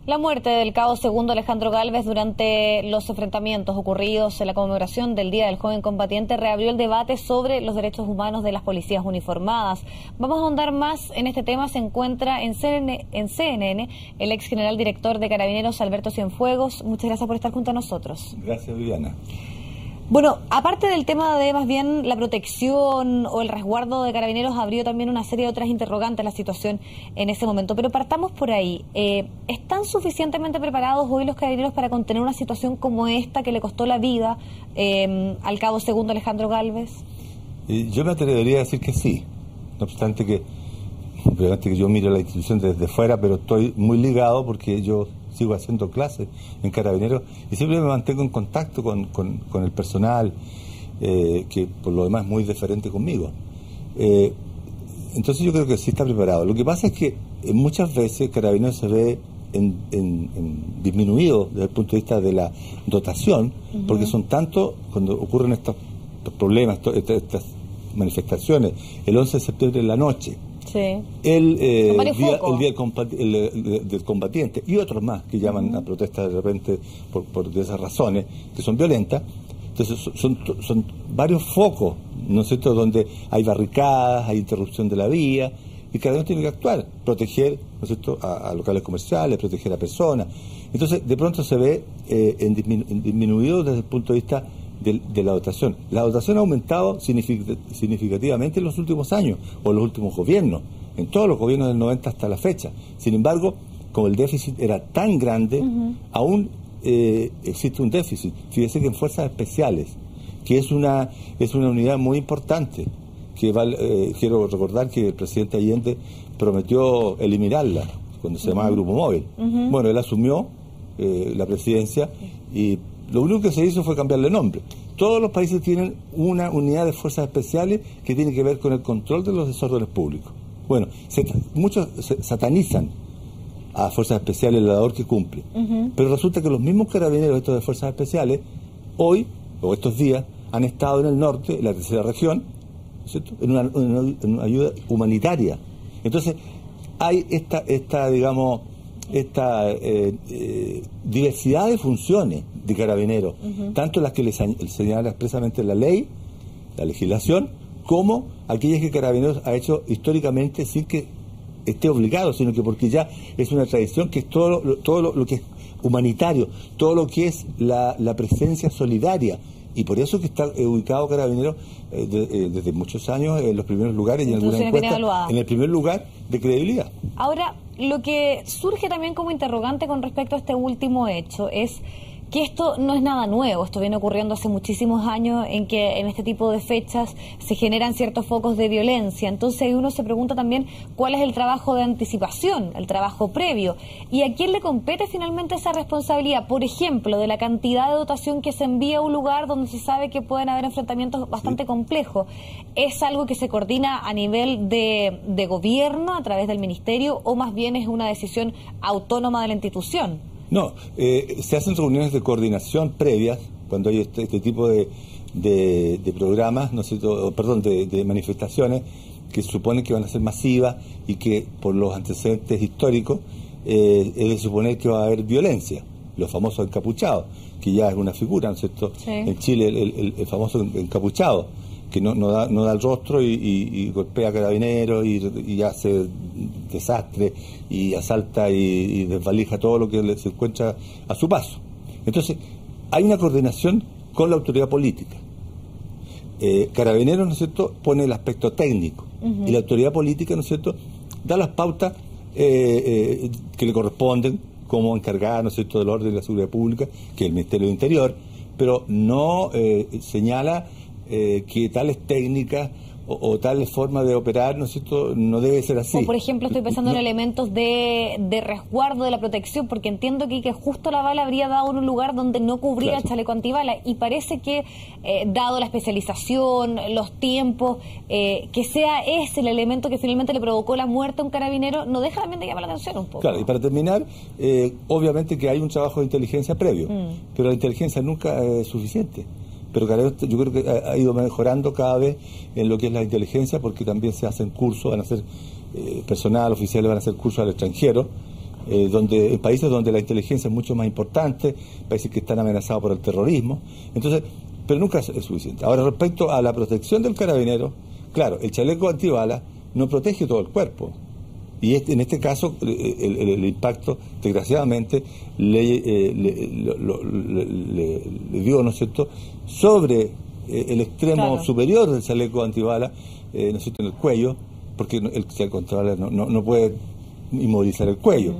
La muerte del cabo segundo Alejandro Gálvez durante los enfrentamientos ocurridos en la conmemoración del Día del Joven Combatiente reabrió el debate sobre los derechos humanos de las policías uniformadas. Vamos a ahondar más en este tema. Se encuentra en CNN el ex general director de Carabineros, Alberto Cienfuegos. Muchas gracias por estar junto a nosotros. Gracias, Viviana. Bueno, aparte del tema de más bien la protección o el resguardo de Carabineros, abrió también una serie de otras interrogantes la situación en ese momento. Pero partamos por ahí. ¿Están suficientemente preparados hoy los Carabineros para contener una situación como esta que le costó la vida al cabo segundo Alejandro Gálvez? Yo me atrevería a decir que sí. No obstante que yo miro la institución desde fuera, pero estoy muy ligado porque yo sigo haciendo clases en Carabineros y siempre me mantengo en contacto con el personal, que por lo demás es muy diferente conmigo. Entonces yo creo que sí está preparado. Lo que pasa es que muchas veces Carabineros se ve disminuido desde el punto de vista de la dotación, porque son tantos, cuando ocurren estos problemas, estas manifestaciones, el 11 de septiembre en la noche, sí. El día del combatiente y otros más que llaman a protestas de repente por esas razones que son violentas. Entonces son varios focos, ¿no es cierto?, donde hay barricadas, hay interrupción de la vía, y cada uno tiene que actuar, proteger, ¿no es cierto?, a locales comerciales, proteger a personas. Entonces de pronto se ve disminuido desde el punto de vista de la dotación. La dotación ha aumentado significativamente en los últimos años, o en los últimos gobiernos, en todos los gobiernos del 90 hasta la fecha. Sin embargo, como el déficit era tan grande, aún existe un déficit. Fíjese que en Fuerzas Especiales, que es una unidad muy importante, que quiero recordar que el presidente Allende prometió eliminarla cuando se llamaba Grupo Móvil. Bueno, él asumió la presidencia y lo único que se hizo fue cambiarle nombre. Todos los países tienen una unidad de fuerzas especiales que tiene que ver con el control de los desórdenes públicos. Bueno, muchos satanizan a fuerzas especiales, la labor que cumple. Pero resulta que los mismos carabineros estos de fuerzas especiales, hoy, o estos días, han estado en el norte, en la tercera región, ¿cierto?, en una ayuda humanitaria. Entonces, hay esta diversidad de funciones de Carabineros, tanto las que les señala expresamente la ley, la legislación, como aquellas que Carabineros ha hecho históricamente sin que esté obligado, sino que porque ya es una tradición, que es todo lo que es humanitario, todo lo que es la presencia solidaria. Y por eso que está ubicado Carabineros desde muchos años en los primeros lugares y en algunas encuestas en el primer lugar de credibilidad. Ahora, lo que surge también como interrogante con respecto a este último hecho es que esto no es nada nuevo. Esto viene ocurriendo hace muchísimos años, en que en este tipo de fechas se generan ciertos focos de violencia. Entonces uno se pregunta también cuál es el trabajo de anticipación, el trabajo previo, y a quién le compete finalmente esa responsabilidad, por ejemplo, de la cantidad de dotación que se envía a un lugar donde se sabe que pueden haber enfrentamientos bastante complejos. ¿Es algo que se coordina a nivel de gobierno, a través del ministerio, o más bien es una decisión autónoma de la institución? No, se hacen reuniones de coordinación previas cuando hay este tipo de programas, ¿no es cierto?, perdón, de manifestaciones que se supone que van a ser masivas y que por los antecedentes históricos es de suponer que va a haber violencia. Los famosos encapuchados, que ya es una figura, ¿no es cierto?, sí. En Chile el famoso encapuchado, que no da el rostro y golpea a Carabineros y hace desastre y asalta y desvalija todo lo que se encuentra a su paso. Entonces, hay una coordinación con la autoridad política. Carabineros, ¿no es cierto?, pone el aspecto técnico, y la autoridad política, ¿no es cierto?, da las pautas que le corresponden como encargada, ¿no es cierto?, del orden y la seguridad pública, que es el Ministerio del Interior, pero no señala que tales técnicas o tal forma de operar, ¿no es cierto?, no debe ser así. O por ejemplo, estoy pensando en elementos de resguardo de la protección, porque entiendo que justo la bala habría dado en un lugar donde no cubría el chaleco antibala, y parece que, dado la especialización, los tiempos, que sea ese el elemento que finalmente le provocó la muerte a un carabinero, no deja también de llamar la atención un poco. Claro, y para terminar, obviamente que hay un trabajo de inteligencia previo, pero la inteligencia nunca es suficiente. Pero yo creo que ha ido mejorando cada vez en lo que es la inteligencia, porque también se hacen cursos, van a hacer personal, oficiales van a hacer cursos al extranjero, en países donde la inteligencia es mucho más importante, países que están amenazados por el terrorismo. Entonces, pero nunca es suficiente. Ahora, respecto a la protección del carabinero, claro, el chaleco antibalas no protege todo el cuerpo. Y en este caso, el impacto, desgraciadamente, le dio, ¿no es cierto?, sobre el extremo superior del chaleco antibalas, ¿no es cierto?, en el cuello, porque el chaleco antibalas no puede inmovilizar el cuello,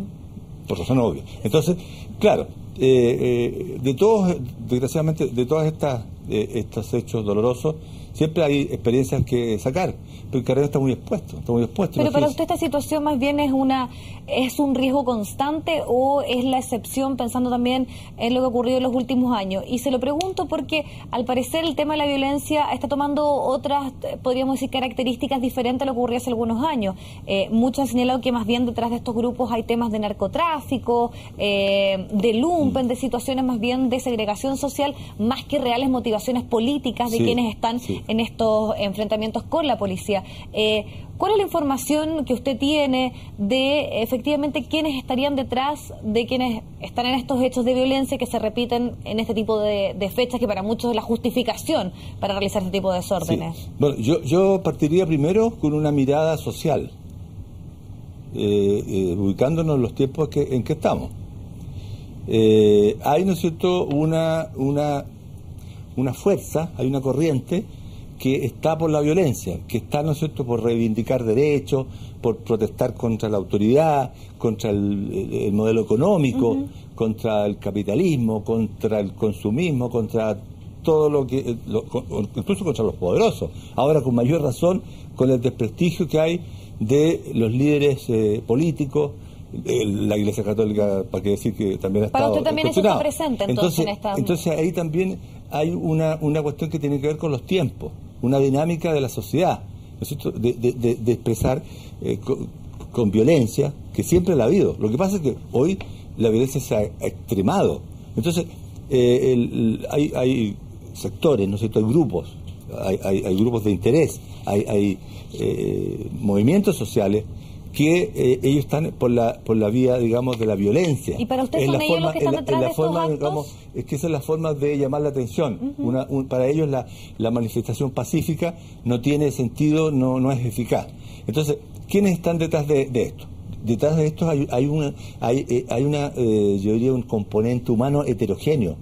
por razón obvia. Entonces, claro, desgraciadamente, de todas estos hechos dolorosos, siempre hay experiencias que sacar, pero el carrera está muy expuesto. Pero para usted esta situación más bien es un riesgo constante o es la excepción, pensando también en lo que ha ocurrido en los últimos años. Y se lo pregunto porque al parecer el tema de la violencia está tomando otras, podríamos decir, características diferentes a lo que ocurrió hace algunos años. Muchos han señalado que más bien detrás de estos grupos hay temas de narcotráfico, de lumpen, de situaciones más bien de segregación social, más que reales motivaciones políticas de quienes están en estos enfrentamientos con la policía. ¿Cuál es la información que usted tiene de efectivamente quiénes estarían detrás de quienes están en estos hechos de violencia que se repiten en este tipo de fechas, que para muchos es la justificación para realizar este tipo de desórdenes? Sí. Bueno, yo partiría primero con una mirada social, ubicándonos en los tiempos en que estamos. Hay, ¿no es cierto?, una fuerza, hay una corriente que está por la violencia, que está, ¿no es cierto?, por reivindicar derechos, por protestar contra la autoridad, contra el modelo económico, contra el capitalismo, contra el consumismo, contra todo lo que, incluso contra los poderosos. Ahora, con mayor razón, con el desprestigio que hay de los líderes políticos. La Iglesia Católica, para qué decir que también ha estado. Para usted también eso está presente, entonces ahí también hay una cuestión que tiene que ver con los tiempos, una dinámica de la sociedad, ¿no es cierto?, de expresar con violencia, que siempre la ha habido. Lo que pasa es que hoy la violencia se ha extremado. Entonces hay sectores, ¿no es cierto?, hay grupos, hay grupos de interés, hay movimientos sociales que ellos están por la vía, digamos, de la violencia. ¿Y para usted son ellos los que están detrás de estos actos? Digamos, es que esa es la forma de llamar la atención. Para ellos la manifestación pacífica no tiene sentido, no es eficaz. Entonces, ¿quiénes están detrás de esto? Detrás de esto hay yo diría, un componente humano heterogéneo.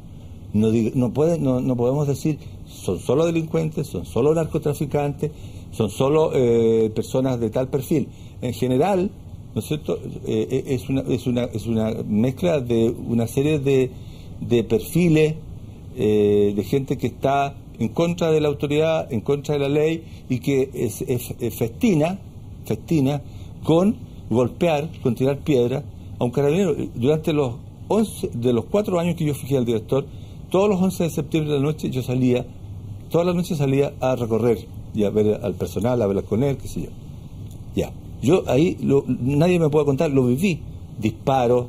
No podemos decir son solo delincuentes, son solo narcotraficantes, son solo personas de tal perfil. En general, ¿no es cierto?, es una mezcla de una serie de perfiles, de gente que está en contra de la autoridad, en contra de la ley, y que festina con golpear, con tirar piedras a un carabinero. Durante los 4 años que yo fui al director, todos los 11 de septiembre de la noche todas las noches salía a recorrer y a ver al personal, a hablar con él, qué sé yo. Ya. Yo ahí, nadie me puede contar, lo viví. Disparos,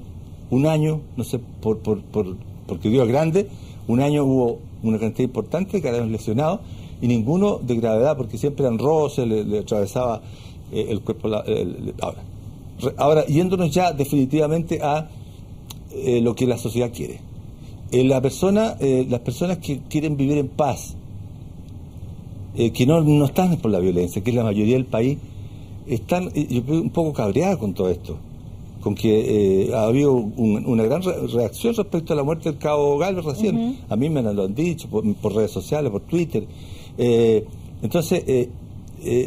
un año, no sé, porque Dios es grande, un año hubo una cantidad importante de carabineros lesionados y ninguno de gravedad, porque siempre eran roces, le atravesaba el cuerpo. Ahora, yéndonos ya definitivamente a lo que la sociedad quiere. Las personas que quieren vivir en paz, que no están por la violencia, que es la mayoría del país, están yo creo, un poco cabreadas con todo esto, con que ha habido una gran reacción respecto a la muerte del cabo Gálvez recién. A mí me lo han dicho por redes sociales, por Twitter. Entonces,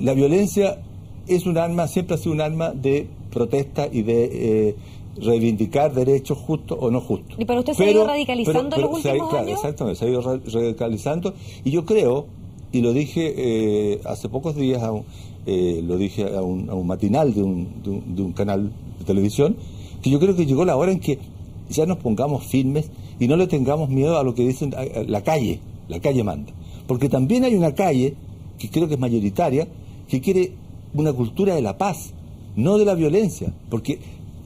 la violencia es un arma, siempre ha sido un arma de protesta y de reivindicar derechos justos o no justos. ¿Y para usted se ha ido radicalizando en los últimos años? Exactamente, se ha ido radicalizando, y yo creo, y lo dije hace pocos días, lo dije a un matinal de un canal de televisión, que yo creo que llegó la hora en que ya nos pongamos firmes y no le tengamos miedo a lo que dicen la calle manda. Porque también hay una calle, que creo que es mayoritaria, que quiere una cultura de la paz, no de la violencia, porque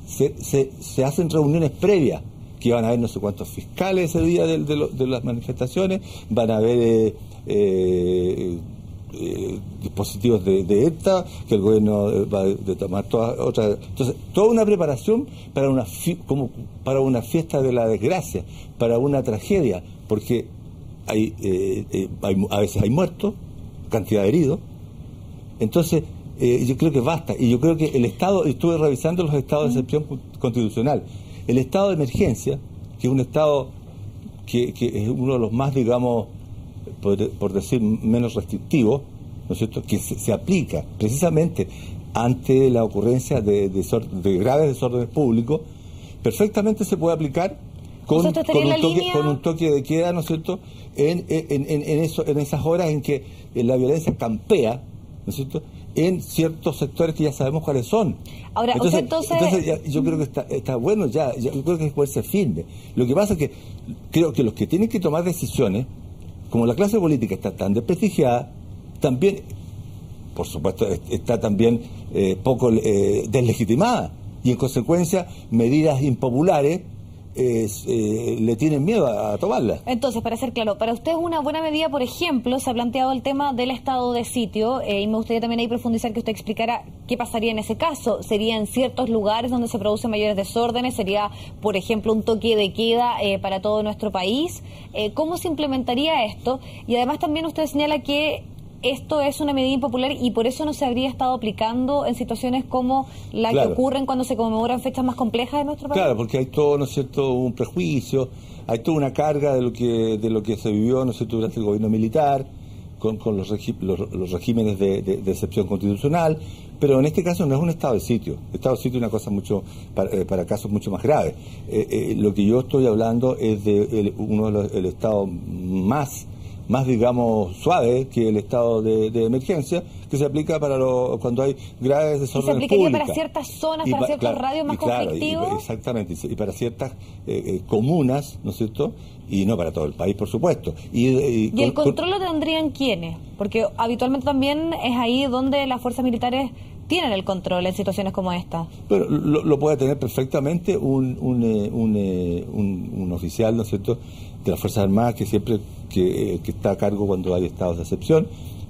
se hacen reuniones previas, que van a haber no sé cuántos fiscales ese día de las manifestaciones, van a haber dispositivos de ETA, que el gobierno va a tomar todas otras. Entonces, toda una preparación para como para una fiesta de la desgracia, para una tragedia, porque a veces hay muertos, cantidad de heridos. Entonces, yo creo que basta. Y yo creo que el Estado, estuve revisando los estados de excepción constitucional, el estado de emergencia, que es un estado que es uno de los más, digamos, por decir, menos restrictivos, ¿no es cierto?, que se aplica precisamente ante la ocurrencia de graves desórdenes públicos, perfectamente se puede aplicar con un toque de queda, ¿no es cierto?, en esas horas en que la violencia campea, ¿no es cierto?, en ciertos sectores que ya sabemos cuáles son. Ahora, entonces yo creo que está bueno yo creo que es ponerse firme. Lo que pasa es que creo que los que tienen que tomar decisiones, como la clase política está tan desprestigiada, también, por supuesto, está también poco deslegitimada, y en consecuencia medidas impopulares le tienen miedo a tomarla. Entonces, para ser claro, para usted es una buena medida, por ejemplo, se ha planteado el tema del estado de sitio, y me gustaría también ahí profundizar, que usted explicara qué pasaría en ese caso. ¿Sería en ciertos lugares donde se producen mayores desórdenes? ¿Sería, por ejemplo, un toque de queda para todo nuestro país? ¿Cómo se implementaría esto? Y además también usted señala que esto es una medida impopular y por eso no se habría estado aplicando en situaciones como la que ocurren cuando se conmemoran fechas más complejas de nuestro país. Claro, porque hay todo, ¿no es cierto?, un prejuicio, hay toda una carga de lo que se vivió, ¿no es cierto?, durante el gobierno militar, con los regímenes de excepción constitucional, pero en este caso no es un estado de sitio. Estado de sitio es una cosa mucho para casos mucho más graves. Lo que yo estoy hablando es de el estado más, digamos, suave que el estado de emergencia, que se aplica para cuando hay graves desórdenes públicos. ¿Y se aplicaría para ciertas zonas, para ciertos radios más conflictivos? Exactamente, y para ciertas comunas, ¿no es cierto?, y no para todo el país, por supuesto. ¿Y el control lo tendrían quiénes? Porque habitualmente también es ahí donde las fuerzas militares tienen el control en situaciones como esta. Pero lo puede tener perfectamente un oficial, ¿no es cierto?, de las Fuerzas Armadas, que siempre que está a cargo cuando hay estados de excepción,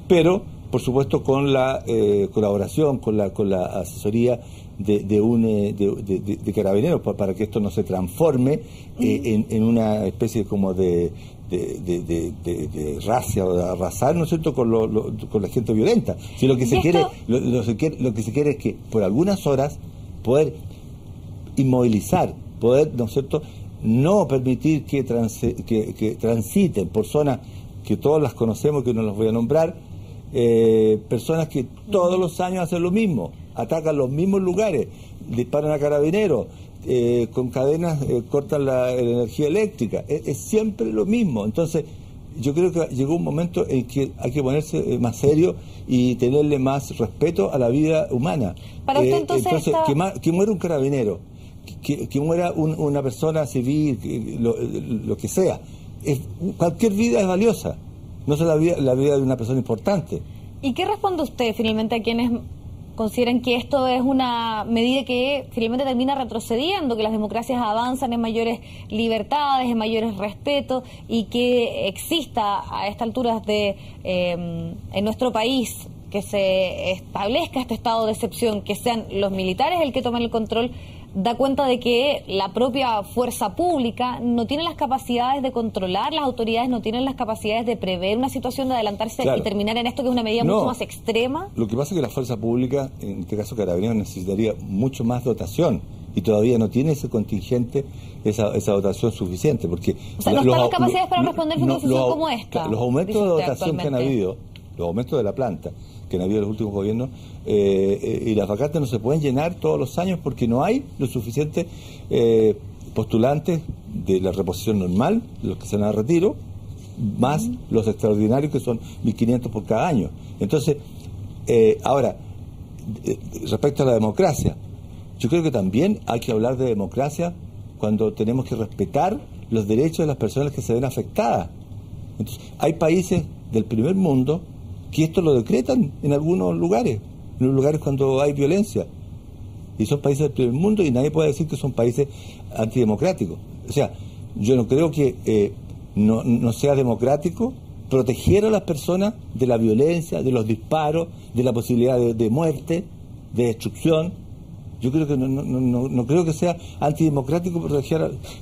pero por supuesto con la colaboración, con la asesoría de carabineros, para que esto no se transforme en una especie como de racia o de arrasar, ¿no es cierto?, con la gente violenta. Si lo que se quiere, lo que se quiere es que por algunas horas poder inmovilizar, poder, ¿no es cierto?, no permitir que transiten por zonas que todos las conocemos, que no las voy a nombrar, personas que todos los años hacen lo mismo, atacan los mismos lugares, disparan a carabineros, con cadenas cortan la energía eléctrica, es siempre lo mismo. Entonces yo creo que llegó un momento en que hay que ponerse más serio y tenerle más respeto a la vida humana. Para usted entonces que muera un carabinero, que muera una persona civil, lo que sea, cualquier vida es valiosa, no solo la vida de una persona importante. ¿Y qué responde usted finalmente a quienes consideran que esto es una medida que finalmente termina retrocediendo, que las democracias avanzan en mayores libertades, en mayores respetos, y que exista a estas alturas en nuestro país que se establezca este estado de excepción, que sean los militares el que tomen el control? Da cuenta de que la propia fuerza pública no tiene las capacidades de controlar, las autoridades no tienen las capacidades de prever una situación, de adelantarse y terminar en esto, que es una medida mucho más extrema. Lo que pasa es que la fuerza pública, en este caso Carabineros, necesitaría mucho más dotación, y todavía no tiene ese contingente, esa dotación suficiente, porque no están las capacidades para responder a una situación como esta. Los aumentos de dotación que han habido, los aumentos de la planta que han habido en los últimos gobiernos, y las vacantes no se pueden llenar todos los años porque no hay lo suficiente postulantes de la reposición normal, los que se van a retiro, más los extraordinarios, que son 1.500 por cada año. Entonces, ahora, respecto a la democracia, yo creo que también hay que hablar de democracia cuando tenemos que respetar los derechos de las personas que se ven afectadas. Entonces, hay países del primer mundo que esto lo decretan en algunos lugares cuando hay violencia, y son países del primer mundo, y nadie puede decir que son países antidemocráticos. O sea, yo no creo que no sea democrático proteger a las personas de la violencia, de los disparos, de la posibilidad de muerte, de destrucción. Yo creo que no creo que sea antidemocrático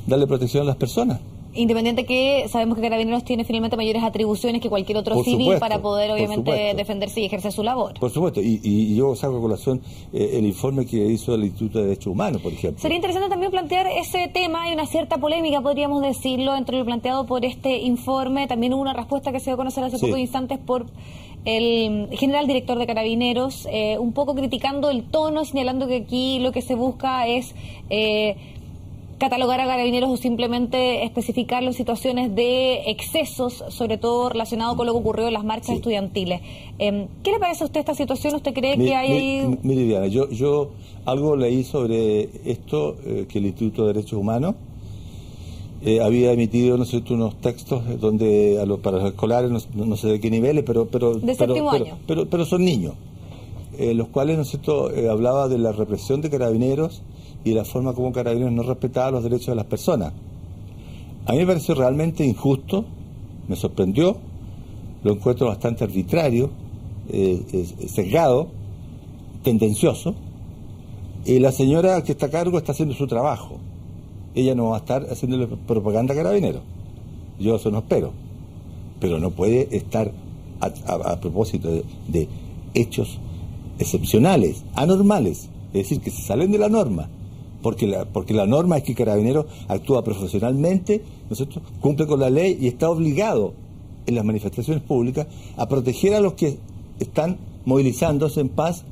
darle protección a las personas. Independiente que sabemos que Carabineros tiene finalmente mayores atribuciones que cualquier otro por civil supuesto, para poder obviamente defenderse y ejercer su labor. Por supuesto, y yo saco a colación el informe que hizo el Instituto de Derechos Humanos, por ejemplo. Sería interesante también plantear ese tema. Hay una cierta polémica, podríamos decirlo, entre lo planteado por este informe. También hubo una respuesta que se dio a conocer hace pocos instantes por el general director de Carabineros, un poco criticando el tono, señalando que aquí lo que se busca es catalogar a Carabineros o simplemente especificarlo en situaciones de excesos, sobre todo relacionado con lo que ocurrió en las marchas estudiantiles. ¿Qué le parece a usted esta situación? ¿Usted cree que hay...? Mire, Diana, yo algo leí sobre esto, que el Instituto de Derechos Humanos había emitido, no sé, unos textos donde para los escolares, no sé de qué niveles, pero son niños, los cuales, ¿no es cierto?, hablaba de la represión de Carabineros y de la forma como Carabineros no respetaba los derechos de las personas. A mí me pareció realmente injusto, me sorprendió, lo encuentro bastante arbitrario, sesgado, tendencioso, y la señora que está a cargo está haciendo su trabajo. Ella no va a estar haciéndole propaganda a Carabineros. Yo eso no espero. Pero no puede estar a propósito de hechos excepcionales, anormales, es decir, que se salen de la norma. Porque la norma es que Carabineros actúa profesionalmente, ¿no es cierto?, cumple con la ley y está obligado en las manifestaciones públicas a proteger a los que están movilizándose en paz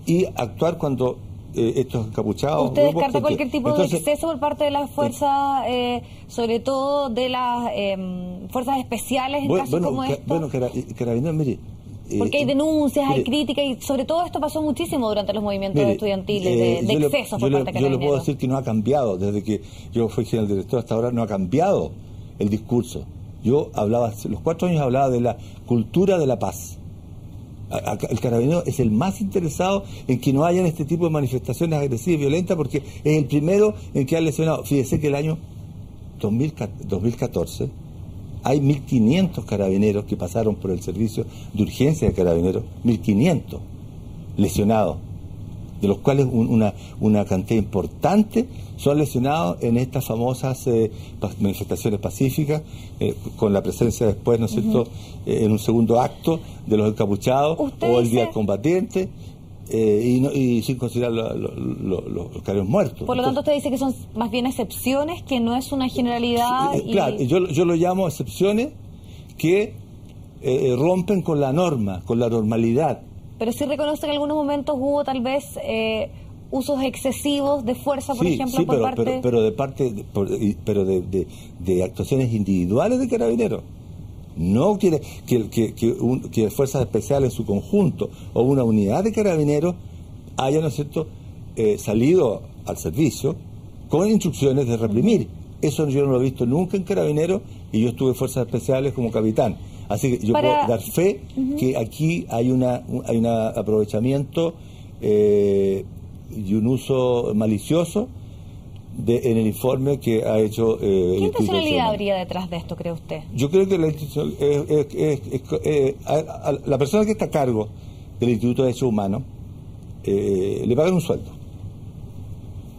y actuar cuando estos encapuchados... ¿Usted descarta cualquier tipo de exceso por parte de las fuerzas, sobre todo de las fuerzas especiales en casos como estos? Bueno, Carabineros, mire... Porque hay denuncias, hay críticas, y sobre todo esto pasó muchísimo durante los movimientos estudiantiles, de excesos por parte de Carabineros. Yo le puedo decir que no ha cambiado, desde que yo fui general director hasta ahora no ha cambiado el discurso. Yo hablaba, los 4 años hablaba de la cultura de la paz. El Carabinero es el más interesado en que no hayan este tipo de manifestaciones agresivas y violentas, porque es el primero en que ha lesionado. Fíjese que el año 2014 hay 1.500 carabineros que pasaron por el servicio de urgencia de Carabineros, 1.500 lesionados, de los cuales una cantidad importante son lesionados en estas famosas manifestaciones pacíficas, con la presencia después, ¿no es cierto?, en un segundo acto de los encapuchados o el día del combatiente. Y sin considerar los carabineros muertos. Por lo tanto, usted dice que son más bien excepciones, que no es una generalidad. Claro, yo lo llamo excepciones que rompen con la norma, con la normalidad. Pero sí reconoce que en algunos momentos hubo tal vez usos excesivos de fuerza, por ejemplo, por parte... de actuaciones individuales de Carabineros. No quiere que fuerzas especiales en su conjunto o una unidad de Carabineros haya, ¿no es cierto?, salido al servicio con instrucciones de reprimir. Eso yo no lo he visto nunca en Carabineros, y yo estuve en fuerzas especiales como capitán. Así que yo puedo dar fe que aquí hay un aprovechamiento y un uso malicioso en el informe que ha hecho... ¿Qué intencionalidad habría detrás de esto, cree usted? Yo creo que la persona que está a cargo del Instituto de Derechos Humanos le pagan un sueldo.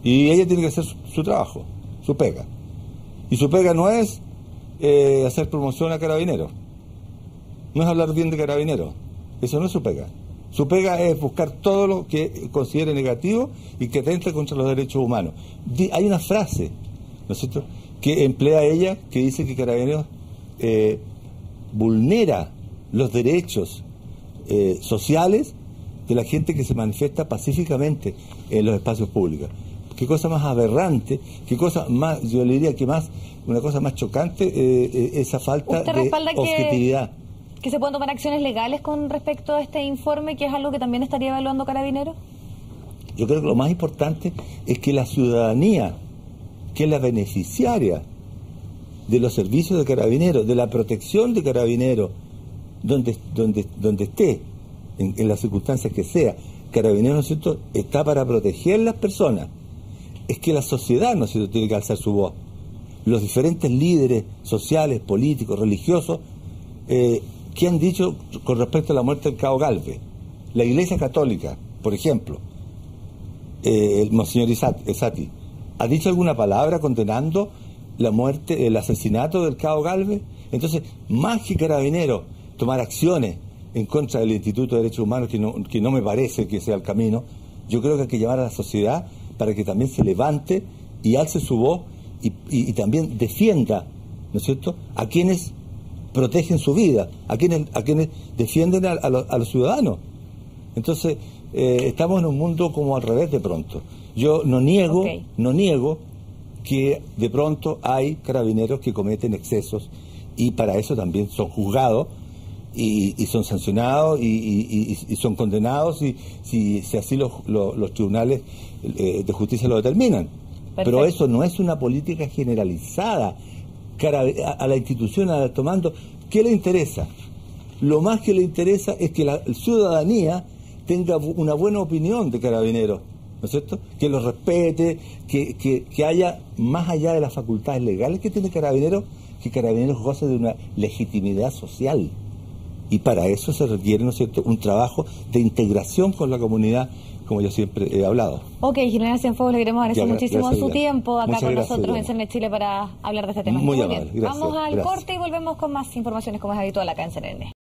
Y ella tiene que hacer su trabajo, su pega. Y su pega no es hacer promoción a Carabineros. No es hablar bien de Carabineros. Eso no es su pega. Su pega es buscar todo lo que considere negativo y que atente contra los derechos humanos. Hay una frase, ¿no es cierto?, que emplea ella, que dice que Carabineros vulnera los derechos sociales de la gente que se manifiesta pacíficamente en los espacios públicos. Qué cosa más aberrante, qué cosa más, yo le diría que más, una cosa más chocante, esa falta de objetividad. ¿Que se pueden tomar acciones legales con respecto a este informe, que es algo que también estaría evaluando Carabineros? Yo creo que lo más importante es que la ciudadanía, que es la beneficiaria de los servicios de Carabineros, de la protección de Carabineros, donde esté, en las circunstancias que sea, Carabineros, ¿no es cierto?, está para proteger las personas. Es que la sociedad, ¿no es cierto?, tiene que alzar su voz. Los diferentes líderes sociales, políticos, religiosos, ¿qué han dicho con respecto a la muerte del Cabo Gálvez? La Iglesia Católica, por ejemplo, el Monseñor Esati, ¿ha dicho alguna palabra condenando la muerte, el asesinato del Cabo Gálvez? Entonces, más que Carabineros tomar acciones en contra del Instituto de Derechos Humanos, que no me parece que sea el camino, yo creo que hay que llamar a la sociedad para que también se levante y alce su voz y también defienda, ¿no es cierto?, a quienes protegen su vida, a quienes defienden a los ciudadanos. Entonces, estamos en un mundo como al revés de pronto. Yo no niego que de pronto hay carabineros que cometen excesos y para eso también son juzgados y son sancionados y son condenados si así los tribunales de justicia lo determinan. Perfecto. Pero eso no es una política generalizada a la institución, tomando. ¿Qué le interesa? Lo más que le interesa es que la ciudadanía tenga una buena opinión de Carabineros, ¿no es cierto? Que los respete, que haya, más allá de las facultades legales que tiene Carabineros, que Carabineros goce de una legitimidad social. Y para eso se requiere, ¿no es cierto?, un trabajo de integración con la comunidad, como yo siempre he hablado. Ok, General Cienfuegos, le queremos agradecer muchísimo su tiempo acá con nosotros en CNN Chile para hablar de este tema. Muy amable, bien. Vamos al corte y volvemos con más informaciones como es habitual acá en CNN.